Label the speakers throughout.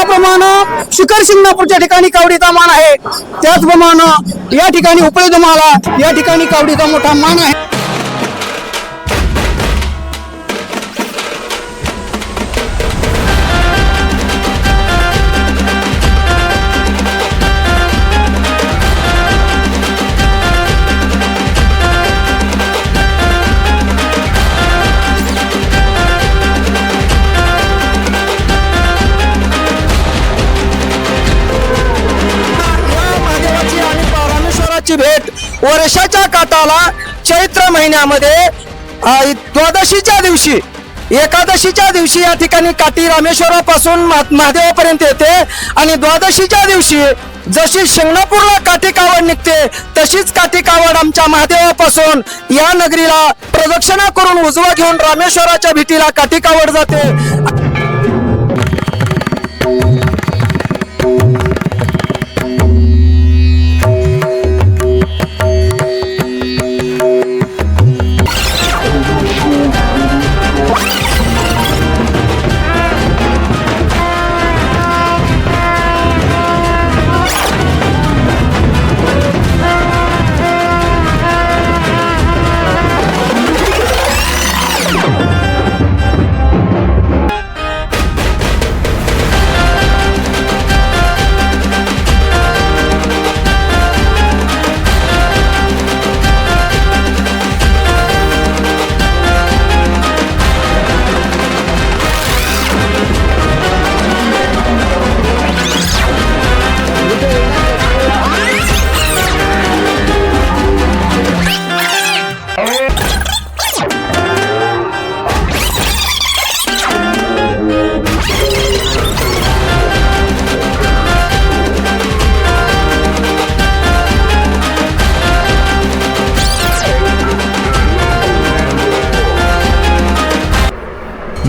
Speaker 1: ज्याप्रमाणे शिखर शिंगणापूरच्या ठिकाणी कावडीचा मान आहे, त्याचप्रमाणे या ठिकाणी उपळे तुम्हाला या ठिकाणी कावडीचा मोठा मान आहे. भेट वर्षाच्या काटाला चैत्र महिन्यामध्ये द्वादशीच्या दिवशी एकादशीच्या दिवशी या ठिकाणी काठी रामेश्वरापासून महादेवापर्यंत येते आणि द्वादशीच्या दिवशी जशी शिंगणापूरला काठी कावड निघते तशीच काठी कावड आमच्या महादेवापासून या नगरीला प्रदक्षिणा करून उजवा घेऊन रामेश्वराच्या भेटीला काठी कावड जाते.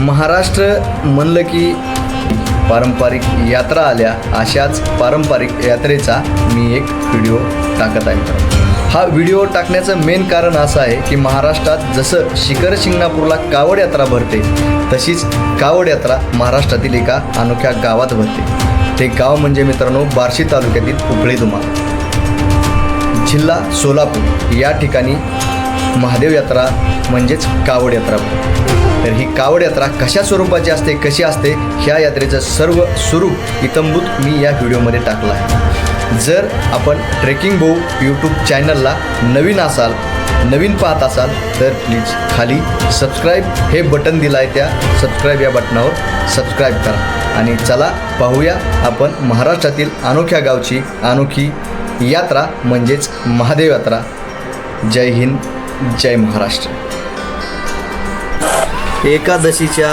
Speaker 2: महाराष्ट्र म्हणलं की पारंपरिक यात्रा आल्या, अशाच पारंपरिक यात्रेचा मी एक व्हिडिओ टाकत आहे. हा व्हिडिओ टाकण्याचं मेन कारण असं आहे की महाराष्ट्रात जसं शिखर शिंगणापूरला कावड यात्रा भरते तशीच कावड यात्रा महाराष्ट्रातील एका अनोख्या गावात भरते. ते गाव म्हणजे मित्रांनो बार्शी तालुक्यातील उपळे धुमाळ, जिल्हा सोलापूर या ठिकाणी महादेव यात्रा म्हणजेच कावड यात्रा भरते. तर ही कावड यात्रा कशा स्वरूपाची असते, कशी असते, ह्या यात्रेचं सर्व स्वरूप इत्थंभूत मी या व्हिडिओमध्ये टाकलं आहे. जर आपण ट्रेकिंग भाऊ यूट्यूब चॅनलला नवीन असाल, नवीन पाहत असाल तर प्लीज खाली सबस्क्राईब हे बटन दिलं आहे, त्या सबस्क्राईब या बटनावर सबस्क्राईब करा आणि चला पाहूया आपण महाराष्ट्रातील अनोख्या गावची अनोखी यात्रा म्हणजेच महादेव यात्रा. जय हिंद, जय महाराष्ट्र. एकादशीच्या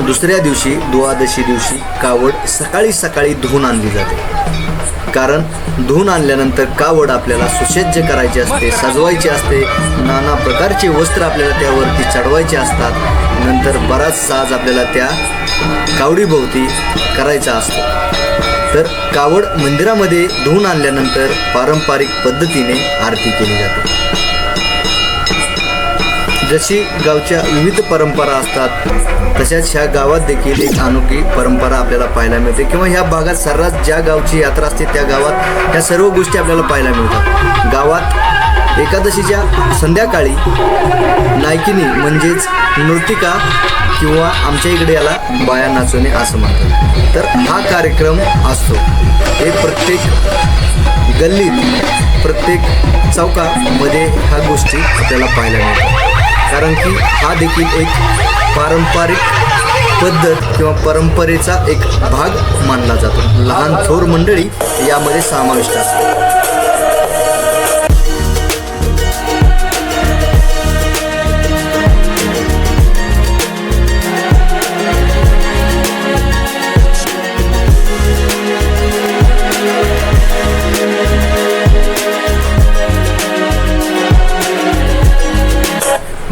Speaker 2: दुसऱ्या दिवशी द्वादशी दिवशी कावड सकाळी सकाळी धुवून आणली जाते. कारण धुवून आणल्यानंतर कावड आपल्याला सुसज्ज करायची असते, सजवायची असते, नाना प्रकारचे वस्त्र आपल्याला त्यावरती चढवायचे असतात. नंतर बराच साज आपल्याला त्या कावडीभोवती करायचा असतो. तर कावड मंदिरामध्ये धुवून आणल्यानंतर पारंपरिक पद्धतीने आरती केली जाते. जशी गावच्या विविध परंपरा असतात तशाच ह्या गावात देखील एक अनोखी परंपरा आपल्याला पाहायला मिळते, किंवा ह्या भागात सर्रास ज्या गावची यात्रा असते त्या गावात ह्या सर्व गोष्टी आपल्याला पाहायला मिळतात. गावात एकादशीच्या संध्याकाळी नायकिनी म्हणजेच नृतिका किंवा आमच्या इकडे याला बाया नाचवणे असं म्हणतात. तर हा कार्यक्रम असतो. हे प्रत्येक गल्लीत प्रत्येक चौकामध्ये ह्या गोष्टी आपल्याला पाहायला मिळतात. कारण की हा देखील एक पारंपरिक पद्धत किंवा परंपरेचा एक भाग मानला जातो. लहान थोर मंडळी यामध्ये समाविष्ट असतात.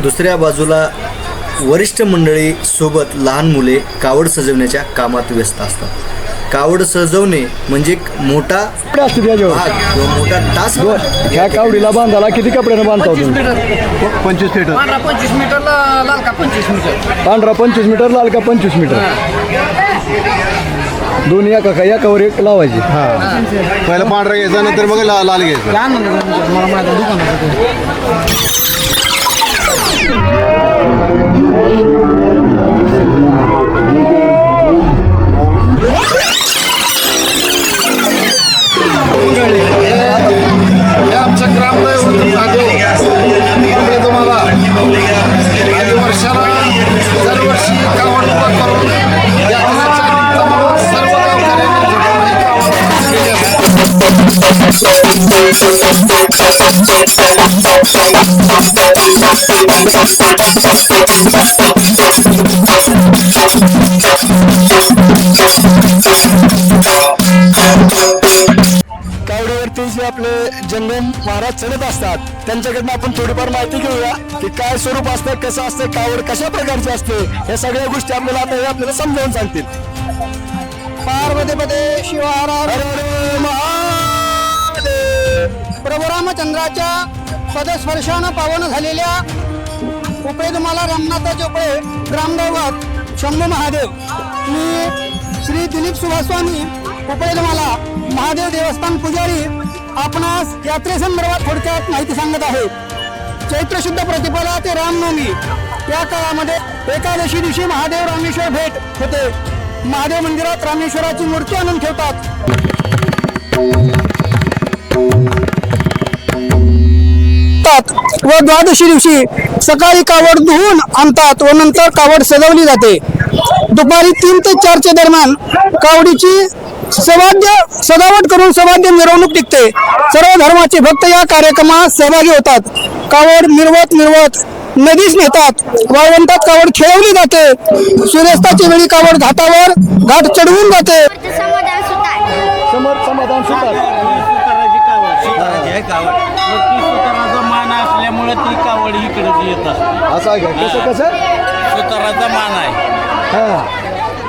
Speaker 2: दुसऱ्या बाजूला वरिष्ठ मंडळी सोबत लहान मुले कावड सजवण्याच्या कामात व्यस्त असतात. कावड सजवणे म्हणजे मोठा भाग किंवा मोठा टास्क.
Speaker 1: ह्या कावडीला बांधायला किती कपड्यानं बांधता तुम्ही?
Speaker 3: 25 मीटर. 25 मीटरला लाल का 25 मीटर.
Speaker 1: पांढरा 25 मीटर, लाल का 25 मीटर.
Speaker 2: दोन्ही एकावर एक लावायची.
Speaker 3: हा पहिला पांढरा घ्यायचा नंतर मग लाल घ्यायचा.
Speaker 4: आमचा ग्रामदैव तुम्हाला आणि वर्षाला दरवर्षी कावड उभा करून यात्रेचा निमित्तानं सर्व
Speaker 1: कावडीवरती जे आपले जंगम महाराज चढत असतात त्यांच्याकडनं आपण थोडीफार माहिती घेऊया की काय स्वरूप असतं, कसं असतं, कावड कशा प्रकारची असते, या सगळ्या गोष्टी आपल्याला आता हे आपल्याला समजावून सांगतील.
Speaker 5: पार्वती पदे शिवार प्रभू रामचंद्राच्या पदस्पर्शानं पावन झालेल्या उपेदमाला रामनाथ चोपळे ग्रामदैवत शंभू महादेव. मी श्री दिलीप सुभास्वामी उपेदमाला महादेव देवस्थान पुजारी आपणास यात्रेसंदर्भात थोडक्यात माहिती सांगत आहे. चैत्र शुद्ध प्रतिपदा ते रामनवमी या काळामध्ये एकादशी दिवशी महादेव रामेश्वर भेट होते. महादेव मंदिरात रामेश्वराची मूर्ती आणून ठेवतात व द्वादशी दिवशी सकाळी कावड धुवून आणतात व नंतर कावड सजवली जाते. दुपारी 3 ते 4 दरम्यान कावडीची सजावट करून सवाद्य मिरवणूक निघते. सर्व धर्माचे भक्त या कार्यक्रमात सहभागी होतात. कावड मिरवत नदीस नेतात. वाळवंटात कावड खेळवली जाते. सूर्यास्ताच्या वेळी कावड घाटावर घाट चढवून जाते.
Speaker 1: समाधान सुद्धा
Speaker 6: सुताराचा मान असल्यामुळे ती कावड इकडे येत असते.
Speaker 2: असं आहे का? कसं
Speaker 6: सुताराचा मान आहे
Speaker 2: हा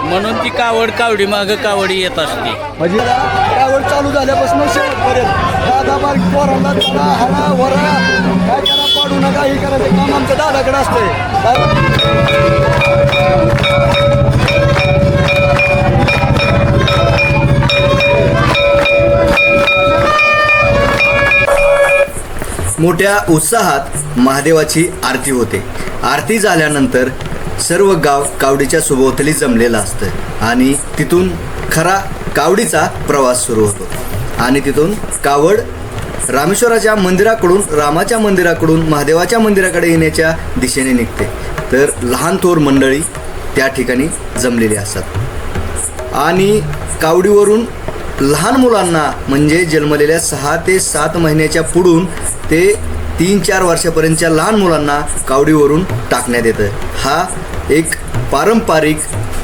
Speaker 6: म्हणून ती कावडी मागं कावडी येत असते.
Speaker 2: म्हणजे कावड चालू झाल्यापासून शेवटपर्यंत दादा बारीक पोरांना चला हरा वरा काय करा पाडू नका हे करायचं काम आमचं दादाकडे असते. मोठ्या उत्साहात महादेवाची आरती होते. आरती झाल्यानंतर सर्व गाव कावडीच्या सभोवताली जमलेलं असतं आणि तिथून खरा कावडीचा प्रवास सुरू होतो. आणि तिथून कावड रामेश्वराच्या मंदिराकडून रामाच्या मंदिराकडून महादेवाच्या मंदिराकडे येण्याच्या दिशेने निघते. तर लहान थोर मंडळी त्या ठिकाणी जमलेली असतात आणि कावडीवरून लहान मुलांना म्हणजे जन्मलेल्या 6 ते 7 महिन्याच्या पुढून ते 3-4 वर्षापर्यंतच्या लहान मुलांना कावडीवरून टाकण्यात येतं. हा एक पारंपरिक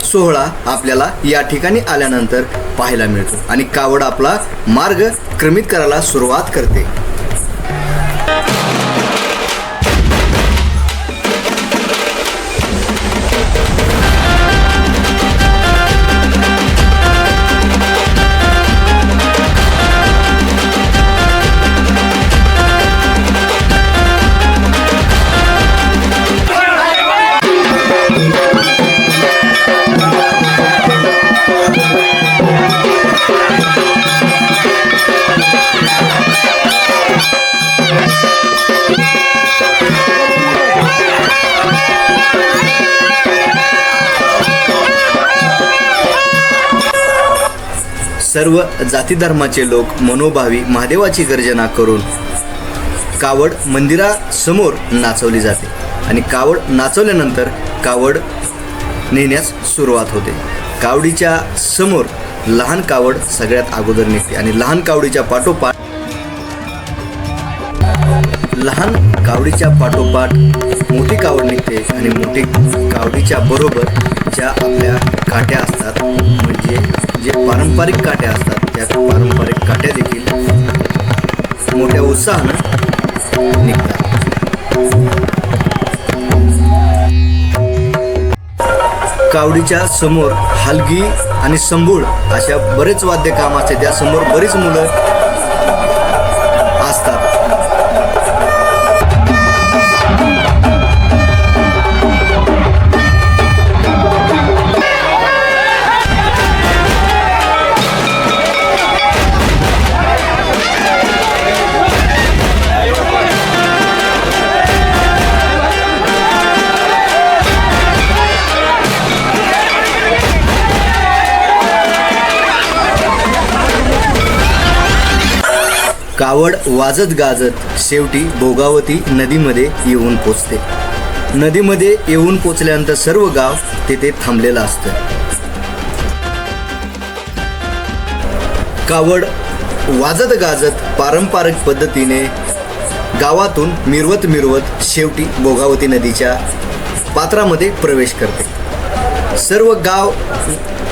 Speaker 2: सोहळा आपल्याला या ठिकाणी आल्यानंतर पाहायला मिळतो आणि कावड आपला मार्ग क्रमित करायला सुरुवात करते. सर्व जाती धर्माचे लोक मनोभावी महादेवाची गर्जना करून कावड मंदिरासमोर नाचवली जाते आणि कावड नाचवल्यानंतर कावड नेण्यास सुरुवात होते. कावडीच्या समोर लहान कावड सगळ्यात अगोदर निघते आणि लहान कावडीच्या पाठोपाठ मोठी कावड निघते आणि मोठी कावडीच्या बरोबर ज्या आपल्या काट्या असतात म्हणजे जे पारंपरिक काट्या असतात त्या पारंपरिक काट्या देखील मोठ्या उत्साहानं निघतात. कावडीच्या समोर हलगी आणि संबूळ अशा बरेच वाद्य काम असते. त्यासमोर बरीच मुलं असतात. कावड वाजत गाजत शेवटी भोगावती नदीमध्ये येऊन पोचते. नदीमध्ये येऊन पोचल्यानंतर सर्व गाव तिथे थांबलेलं असतं. कावड वाजत गाजत पारंपरिक पद्धतीने गावातून मिरवत शेवटी भोगावती नदीच्या पात्रामध्ये प्रवेश करते. सर्व गाव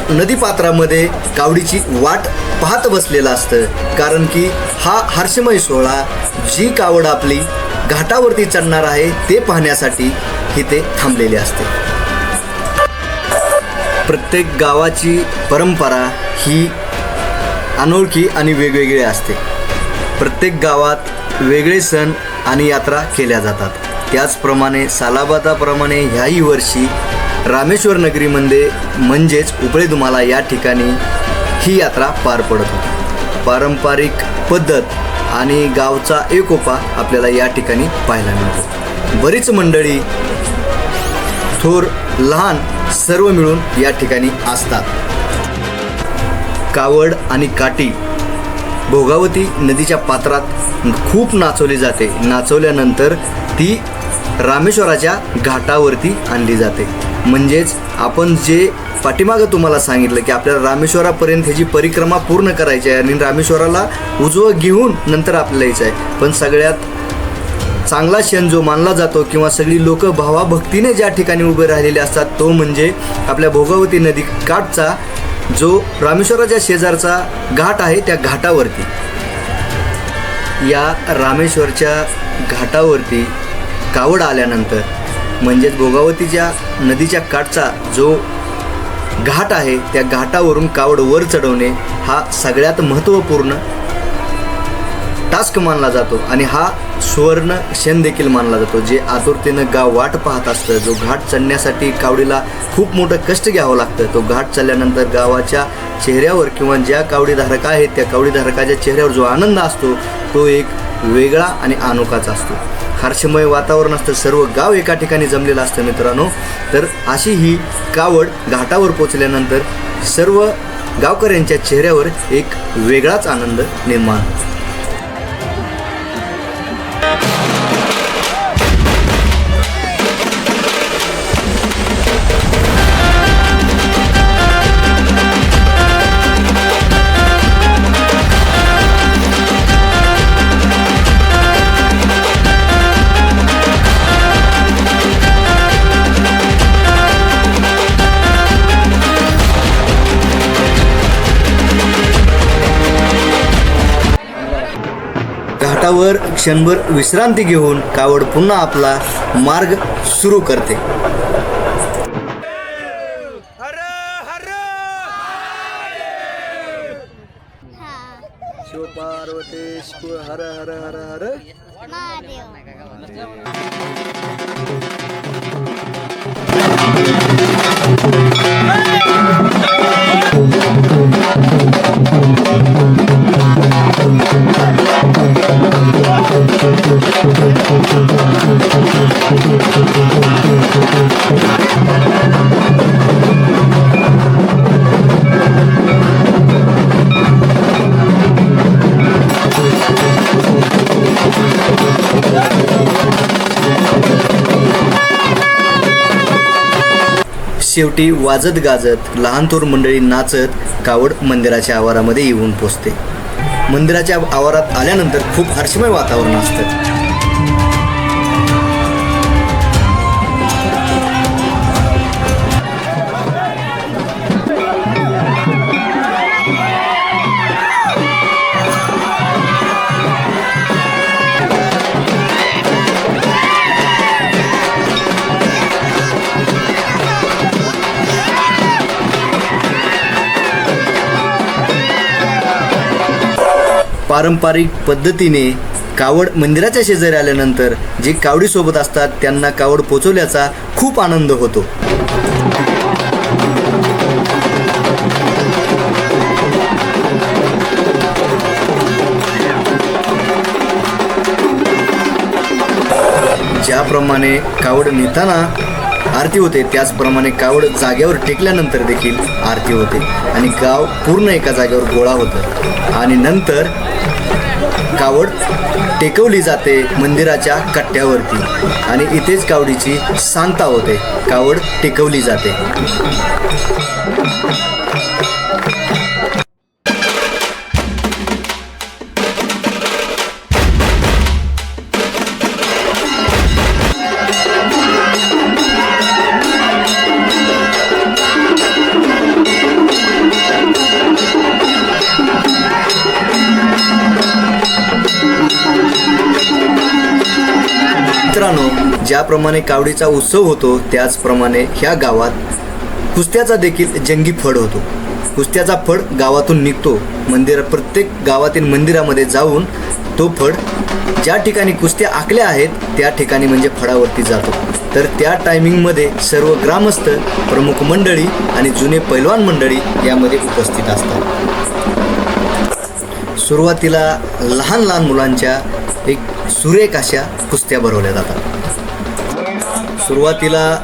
Speaker 2: नदीपात्रामध्ये कावडीची वाट पाहत बसलेलं असतं, कारण की हा हर्षमय सोहळा जी कावड आपली घाटावरती चढणार आहे ते पाहण्यासाठी इथे थांबलेले असते. प्रत्येक गावाची परंपरा ही अनोळखी आणि वेगवेगळी असते. प्रत्येक गावात वेगळे सण आणि यात्रा केल्या जातात. त्याचप्रमाणे सालाबादाप्रमाणे ह्याही वर्षी रामेश्वर नगरीमध्ये म्हणजेच उपळेधुमाला या ठिकाणी ही यात्रा पार पडत होती. पारंपरिक पद्धत आणि गावचा एकोपा आपल्याला या ठिकाणी पाहायला मिळतो. बरीच मंडळी थोर लहान सर्व मिळून या ठिकाणी असतात. कावड आणि काठी भोगावती नदीच्या पात्रात खूप नाचवली जाते. नाचवल्यानंतर ती रामेश्वराच्या घाटावरती आणली जाते. म्हणजेच आपण जे पाठीमागं तुम्हाला सांगितलं की आपल्याला रामेश्वरापर्यंत ह्याची परिक्रमा पूर्ण करायची आहे आणि रामेश्वराला उजवं घेऊन नंतर आपल्याला यायचं आहे. पण सगळ्यात चांगला क्षण जो मानला जातो किंवा सगळी लोक भावाभक्तीने ज्या ठिकाणी उभे राहिलेले असतात तो म्हणजे आपल्या भोगावती नदी काठचा जो रामेश्वराच्या शेजारचा घाट आहे त्या घाटावरती. या रामेश्वरच्या घाटावरती कावड आल्यानंतर म्हणजेच भोगावतीच्या नदीच्या काठचा जो घाट आहे त्या घाटावरून कावड वर चढवणे हा सगळ्यात महत्त्वपूर्ण टास्क मानला जातो आणि हा सुवर्ण क्षण देखील मानला जातो. जे आतुरतेनं गाव वाट पाहत असतं. जो घाट चढण्यासाठी कावडीला खूप मोठं कष्ट घ्यावं लागतं. तो घाट चढल्यानंतर गावाच्या चेहऱ्यावर किंवा ज्या कावडीधारक आहेत त्या कावडीधारकाच्या चेहऱ्यावर जो आनंद असतो तो एक वेगळा आणि अनोखाच असतो. हर्षमय वातावरण असतं. सर्व गाव एका ठिकाणी जमलेलं असतं मित्रांनो. तर अशी ही कावड घाटावर पोचल्यानंतर सर्व गावकऱ्यांच्या चेहऱ्यावर एक वेगळाच आनंद निर्माण होतो. घाटावर क्षणभर विश्रांती घेऊन कावड पुन्हा आपला मार्ग सुरू करते. शिव पार्वती हर हर हर हर शेवटी वाजत गाजत लहान थोर मंडळी नाचत कावड मंदिराच्या आवारामध्ये येऊन पोचते. मंदिराच्या आवारात आल्यानंतर खूप हर्षमय वातावरण असतं. पारंपरिक पद्धतीने कावड मंदिराच्या शेजारी आल्यानंतर जे कावडीसोबत असतात त्यांना कावड पोचवल्याचा खूप आनंद होतो. ज्याप्रमाणे कावड नेताना आरती होते त्याचप्रमाणे कावड जागेवर टेकल्यानंतर देखील आरती होते आणि गाव पूर्ण एका जागेवर गोळा होतं आणि नंतर कावड टेकवली जाते मंदिराच्या कट्ट्यावरती आणि इथेच कावडीची सांगता होते, कावड टेकवली जाते. मित्रांनो, ज्याप्रमाणे कावडीचा उत्सव होतो त्याचप्रमाणे ह्या गावात कुस्त्याचा देखील जंगी फड होतो. कुस्त्याचा फड गावातून निघतो, प्रत्येक गावातील मंदिरामध्ये जाऊन तो फड ज्या ठिकाणी कुस्त्या आखल्या आहेत त्या ठिकाणी म्हणजे फडावरती जातो. तर त्या टायमिंगमध्ये सर्व ग्रामस्थ, प्रमुख मंडळी आणि जुने पैलवान मंडळी यामध्ये उपस्थित असतात. सुरुवातीला लहान लहान मुलांच्या एक सुरेख अशा कुस्त्या भरवल्या जातात. सुरुवातीला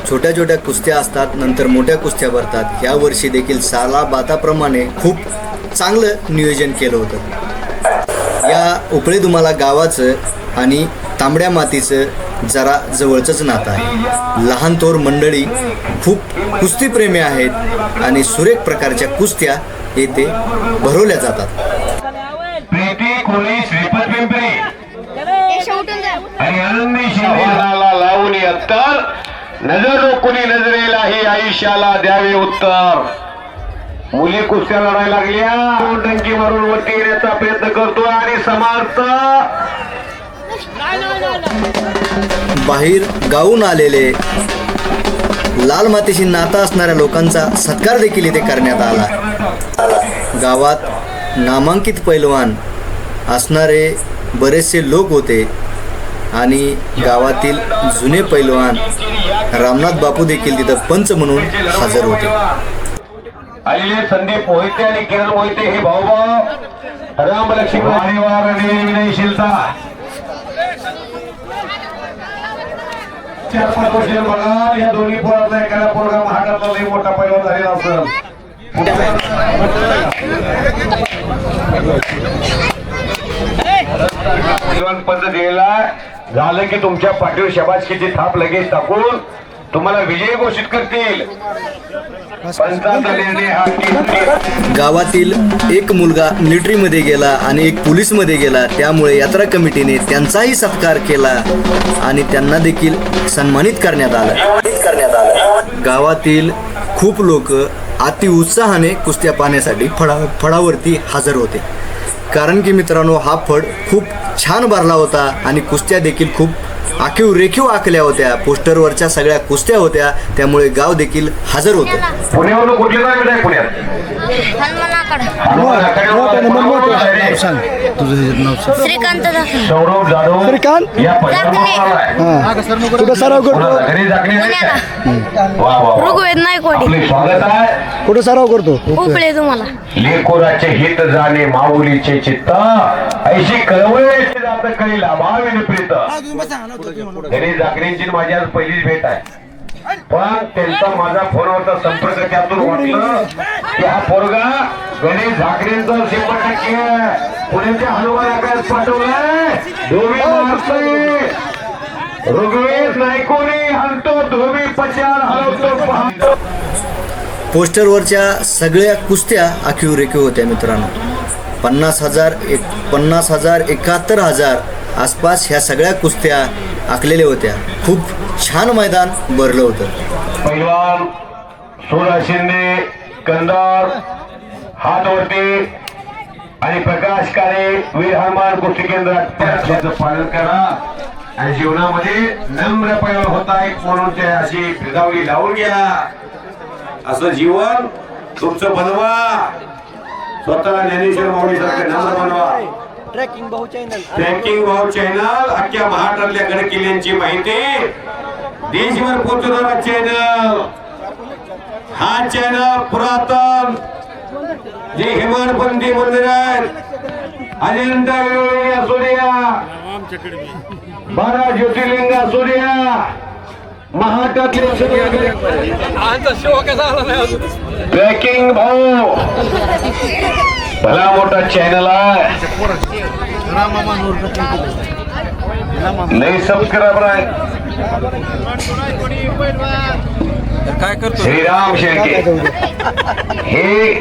Speaker 2: छोट्या छोट्या कुस्त्या असतात, नंतर मोठ्या कुस्त्या भरतात. या वर्षी देखील सालाबाताप्रमाणे खूप चांगलं नियोजन केलं होतं. या उपळेदुमाला गावाचं आणि तांबड्या मातीचं जरा जवळचंच नातं आहे. लहान थोर मंडळी खूप कुस्तीप्रेमी आहेत आणि सुरेख प्रकारच्या कुस्त्या येथे भरवल्या जातात.
Speaker 7: प्रीती कोली श्रीपत पिंपरी आणि आनंदी शिंदेला लावून अत्तर नजर रोखुनी नजरेलाही आयुष्याला द्यावे उत्तर. मुली कुस्त्या लढायला लागल्या, डंकी मारून वरती येण्याचा प्रयत्न करतो आणि समर्थ
Speaker 2: बाहेर गावून आलेले लाल मातीशी नाता असणाऱ्या लोकांचा सत्कार देखील इथे करण्यात आला. गावात नामांकित पैलवान असणारे बरेचसे लोक होते आणि गावातील जुने पैलवान रामनाथ बापू देखील तिथं पंच म्हणून हजर होते.
Speaker 7: आलेले संदीप मोहिते आणि किरण मोहिते हे भाऊभाऊ रामलक्ष्मी वाणीवार आणि विनयशीलता 4-5 वर्ष बघा या दोन्ही पोरातला एखादा पोरगा महाराष्ट्रातला लई मोठा पैलवान झालेला असेल. पद्धतीला झालं की तुमच्या पाठीवर शबासकीची थाप लगेच टाकून तुम्हाला विजयी घोषित करतील.
Speaker 2: गावातील एक मुलगा मिलिटरीमध्ये गेला आणि एक पोलीसमध्ये गेला, त्यामुळे यात्रा कमिटीने त्यांचाही सत्कार केला आणि त्यांना देखील सन्मानित करण्यात आलं. गावातील खूप लोक अति उत्साहाने कुस्त्या पाहण्यासाठी फडावरती हजर होते. कारण की मित्रांनो, हा फड खूप छान भरला होता आणि कुस्त्या देखील खूप आखीव रेखीव आखल्या होत्या. पोस्टरवरच्या सगळ्या कुस्त्या होत्या, त्यामुळे गाव देखील हजर होते.
Speaker 7: पुण्यावरून कुठली जागा आहे पुण्यात?
Speaker 8: श्रीकांत
Speaker 7: सौरभ जाधव या
Speaker 5: कुठं सराव करतो?
Speaker 8: ऋग्वेद नायकवाडी
Speaker 7: स्वागत आहे.
Speaker 5: कुठं सराव करतो?
Speaker 8: उपळे तुम्हाला
Speaker 7: लेकोराचे हित जाणे माऊलीचे चित्त ऐशी कळवळ्याची जात कळी लाभावी प्रीत. गणेश जाकरेंची माझी आज पहिलीच भेट आहे, पण त्यांचा माझा फोनवरचा संपर्क त्यातून वाटलं की हा पोरगा गणेश झाकरेंचा 100% पुण्याच्या हनुमानाकडे पाठवलाय. धोबी मारतोय ऋग्वेद नायकोनी हलतो, धोबी पचार हलवतो पाहतो.
Speaker 2: पोस्टरवरच्या सगळ्या कुस्त्या आखीव रेखीव होत्या मित्रांनो. 50,000 71,000 आसपास ह्या सगळ्या कुस्त्या आखलेल्या होत्या. खूप छान मैदान भरलं होतं.
Speaker 7: पैलवान सूरज शिंदे कंदार हातवरती आणि प्रकाश काळे वीर हनुमान कुस्ती केंद्रात पालन करा आणि जीवनामध्ये नम्र पैलवान होता एक म्हणून ते अशी फिरदावली लावून घ्या. असं जीवन तुमचं बनवा, स्वतःला ज्ञानेश्वर माऊलीसारखं नम्र बनवा. ट्रेकिंग भाऊ चॅनल अख्ख्या महाराष्ट्रातल्या गड किल्ल्यांची माहिती देशभर पोहोचवणारा चॅनल. हा चॅनल पुरातन जे हेमाडपंथी मंदिर आहेत, अजंता वेरूळ असू द्या, 12 ज्योतिर्लिंग असू द्या, महाराष्ट्रातले ट्रेकिंग भाऊ भला मोठा चॅनल आहे लई सबस्क्रायबर आहे श्रीराम शेळके हे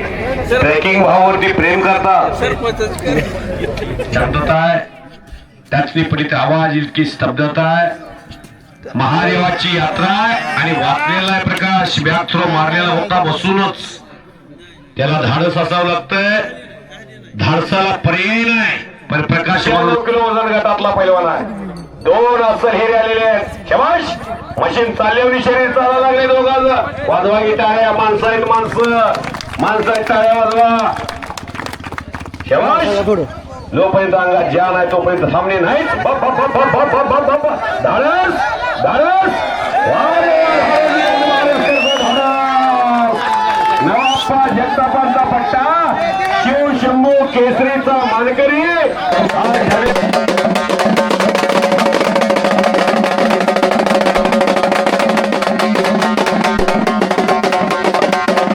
Speaker 7: ट्रेकिंग भावावरती प्रेम करतात शांतता आहे त्याच विपरीत आवाज इतकी स्तब्धता आहे महादेवाची यात्रा आहे आणि वाचलेला आहे प्रकाश बॅग थ्रो मारलेला होता बसूनच त्याला धाडस असावं लागतंय धाडसाला पर्याय नाही पण प्रकाश 2 किलो वजन गटातला पैलवान आहे 2 अस्सल हिरे आलेले आहेत शबाश मशीन चालल्यावर शरीर चालायला लागले दोघांचं वाजवा की टाळ्या माणसं आहेत माणसं आहेत टाळ्या वाजवा शबाश जोपर्यंत अंगात जान आहे तोपर्यंत थांबणे नाही धाडस धाडस नवाप्पा जगतापांचा पट्टा शिव शंभू केसरीचा मानकरी